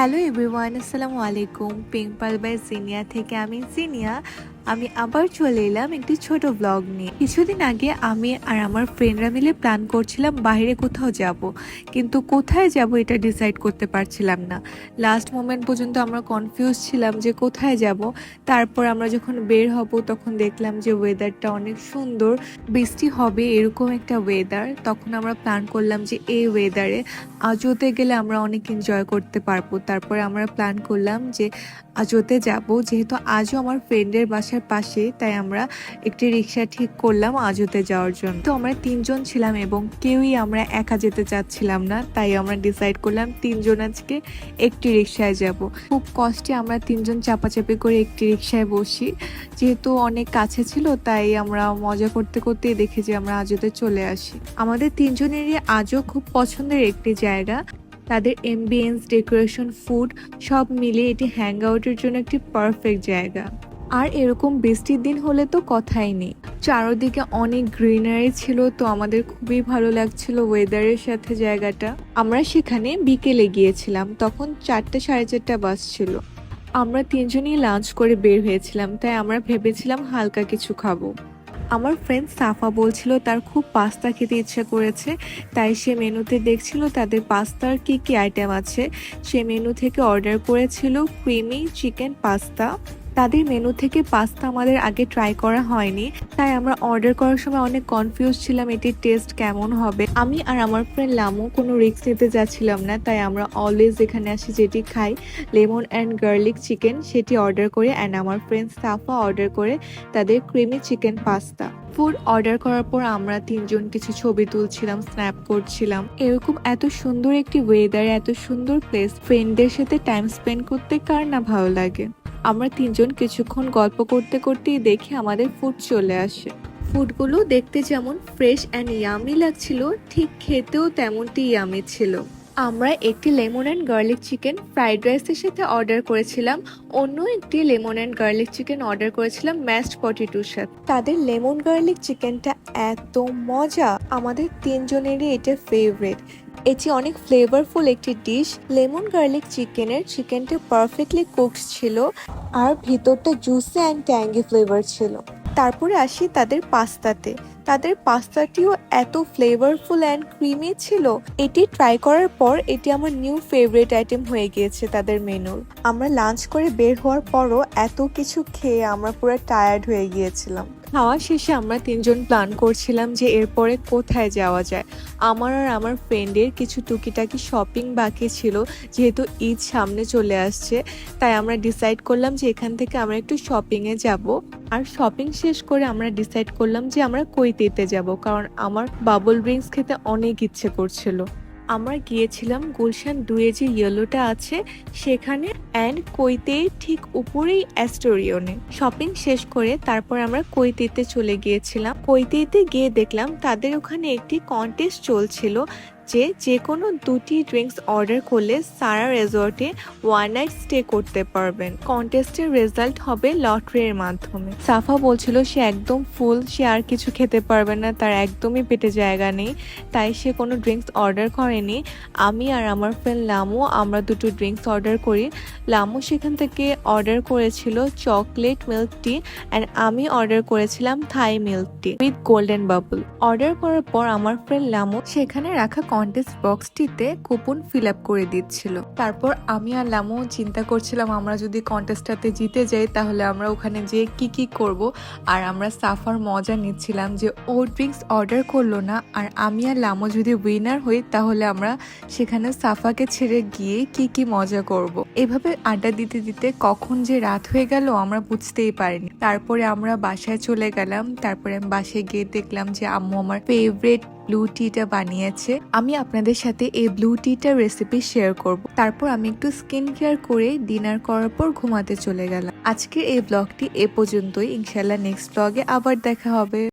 Hello everyone, আসসালামু আলাইকুম। পিঙ্কপাল by Jinia থেকে আমি জিনিয়া। আমি আবার চলে এলাম একটি ছোট ব্লগ নিয়ে। কিছুদিন আগে আমি আর আমার ফ্রেন্ডরা মিলে প্ল্যান করছিলাম বাইরে কোথাও যাব, কিন্তু কোথায় যাব এটা ডিসাইড করতে পারছিলাম না। লাস্ট মোমেন্ট পর্যন্ত আমরা কনফিউজ ছিলাম যে কোথায় যাব। তারপর আমরা যখন বের হব তখন দেখলাম যে ওয়েদারটা অনেক সুন্দর, বৃষ্টি হবে এরকম একটা ওয়েদার। তখন আমরা প্ল্যান করলাম যে এই ওয়েদারে আজোতে গেলে আমরা অনেক এনজয় করতে পারবো। তারপরে আমরা প্ল্যান করলাম যে আজোতে যাব, যেহেতু আজও আমার ফ্রেন্ডের বাসার পাশে, তাই আমরা একটি রিক্সা ঠিক করলাম আজোতে যাওয়ার জন্য। তো আমরা তিনজন ছিলাম এবং কেউই আমরা একা যেতে চাচ্ছিলাম না, তাই আমরা ডিসাইড করলাম তিনজন আজকে একটি রিক্সায় যাব। খুব কষ্টে আমরা তিনজন চাপাচাপি করে একটি রিক্সায় বসি, যেহেতু অনেক কাছে ছিল তাই আমরা মজা করতে করতেই দেখি যে আমরা আজোতে চলে আসি। আমাদের তিনজনেরই আজও খুব পছন্দের একটি জায়গা। তাদের এমবিয়েন্স, ডেকোরেশন, ফুড সব মিলিয়ে এটি হ্যাং আউটের জন্য একটি পারফেক্ট জায়গা। আর এরকম বৃষ্টির দিন হলে তো কথাই নেই, চারদিকে অনেক গ্রিনারি ছিল, তো আমাদের খুবই ভালো লাগছিল ওয়েদারের সাথে জায়গাটা। আমরা সেখানে বিকেলে গিয়েছিলাম, তখন 4টা সাড়ে 4টা বাজছিল। আমরা তিনজনই লাঞ্চ করে বের হয়েছিলাম, তাই আমরা ভেবেছিলাম হালকা কিছু খাবো। আমার ফ্রেন্ড সাফা বলছিল তার খুব পাস্তা খেতে ইচ্ছা করেছে, তাই সে মেনুতে দেখছিল তাদের পাস্তার কি কি আইটেম আছে। সে মেনু থেকে অর্ডার করেছিল ক্রিমি চিকেন পাস্তা। তাদের মেনু থেকে পাস্তা আমাদের আগে ট্রাই করা হয়নি, তাই আমরা অর্ডার করার সময় অনেক কনফিউজ ছিলাম এটির টেস্ট কেমন হবে। আমি আর আমার ফ্রেন্ড লামু কোনো রিস্ক নিতে যাচ্ছিলাম না, তাই আমরা অলওয়েজ এখানে আসি যেটি খাই, লেমন অ্যান্ড গার্লিক চিকেন, সেটি অর্ডার করে। অ্যান্ড আমার ফ্রেন্ড সাফা অর্ডার করে তাদের creamy chicken pasta. Food order করার পর আমরা তিনজন কিছু ছবি তুলছিলাম, স্ন্যাপ করছিলাম। এরকম এত সুন্দর একটি ওয়েদার, এত সুন্দর প্লেস, ফ্রেন্ডদের সাথে টাইম স্পেন্ড করতে কার না ভালো লাগে। আমরা তিনজন কিছুক্ষণ গল্প করতে করতেই দেখি আমাদের ফুড চলে আসে। ফুডগুলো দেখতে যেমন ফ্রেশ অ্যান্ড ইয়ামি লাগছিল, ঠিক খেতেও তেমনটি ইয়ামি ছিল। আমরা একটি lemon and garlic chicken fried রাইসের সাথে অর্ডার করেছিলাম, অন্য একটি lemon and garlic chicken order করেছিলাম ম্যাশড পটেটোর সাথে। তাদের লেমন গার্লিক চিকেনটা এত মজা, আমাদের তিনজনেরই এটা ফেভারিট। এটি অনেক ফ্লেভারফুল একটি ডিশ। লেমন গার্লিক চিকেনটা পারফেক্টলি কুকড ছিল আর ভিতরটা জুসি অ্যান্ড ট্যাঙ্গি ফ্লেভার ছিল। তারপরে আসি তাদের পাস্তাতে। তাদের পাস্তাটিও এত ফ্লেভারফুল অ্যান্ড ক্রিমি ছিল। এটি ট্রাই করার পর এটি আমার নিউ ফেভারিট আইটেম হয়ে গিয়েছে তাদের মেনুর। আমরা লাঞ্চ করে বের হওয়ার পরও এত কিছু খেয়ে আমরা পুরো টায়ার্ড হয়ে গিয়েছিলাম। খাওয়া শেষে আমরা তিনজন প্ল্যান করছিলাম যে এরপরে কোথায় যাওয়া যায়। আমার আর আমার ফ্রেন্ডের কিছু টুকিটাকি শপিং বাকি ছিল, যেহেতু ঈদ সামনে চলে আসছে, তাই আমরা ডিসাইড করলাম যে এখান থেকে আমরা একটু শপিংয়ে যাব। আর শপিং শেষ করে আমরা ডিসাইড করলাম যে আমরা কৈতেতে যাব, কারণ আমার বাবল ড্রিঙ্কস খেতে অনেক ইচ্ছে করছিল। আমরা গিয়েছিলাম গুলশান 2-এ যে ইয়েলোটা আছে সেখানে, অ্যান্ড কৈতের ঠিক উপরেই অ্যাস্টোরিয়নে। শপিং শেষ করে তারপর আমরা কৈতেতে চলে গিয়েছিলাম। কৈতেতে গিয়ে দেখলাম তাদের ওখানে একটি কন্টেস্ট চলছিল যে কোনো 2টি ড্রিঙ্কস অর্ডার করলে সারা রেজর্টে 1 নাইট স্টে করতে পারবেন। কন্টেস্টের রেজাল্ট হবে লটারির মাধ্যমে। সাফা বলছিল সে একদম ফুল, সে আর কিছু খেতে পারবে না, তার একদমই পেটে জায়গা নেই, তাই সে কোনো ড্রিঙ্কস অর্ডার করেনি। আমি আর আমার ফ্রেন্ড লামু আমরা 2টো ড্রিঙ্কস অর্ডার করি। লামু সেখান থেকে অর্ডার করেছিল চকলেট মিল্ক টি, অ্যান্ড আমি অর্ডার করেছিলাম Thai milk tea with golden bubble. Order করার পর আমার ফ্রেন্ড লামু সেখানে রাখা কন্টেস্ট বক্সটিতে কুপন ফিল আপ করে দিচ্ছিল। তারপর আমি আর লামু চিন্তা করছিলাম আমরা যদি কন্টেস্টটাতে জিতে যাই তাহলে আমরা ওখানে যেয়ে কি কি করব। আর আমরা সাফার মজা নিচ্ছিলাম যে ও ড্রিঙ্কস অর্ডার করলো না, আর আমি আর লামু যদি উইনার হই তাহলে আমরা সেখানে সাফাকে ছেড়ে গিয়ে কি কি মজা করব। এভাবে আড্ডা দিতে দিতে কখন যে রাত হয়ে গেল আমরা বুঝতেই পারিনি। তারপরে আমরা বাসায় চলে গেলাম। তারপরে আমি বাসায় গিয়ে দেখলাম যে আম্মু আমার ফেভারিট ব্লু টিটা বানিয়েছে। আমি আপনাদের সাথে এই ব্লু টিটার রেসিপি শেয়ার করব। তারপর আমি একটু স্কিন কেয়ার করে ডিনার করার পর ঘুমাতে চলে গেলাম। আজকের এই ব্লগটি এ পর্যন্তই। ইনশাল্লাহ নেক্সট ব্লগে আবার দেখা হবে।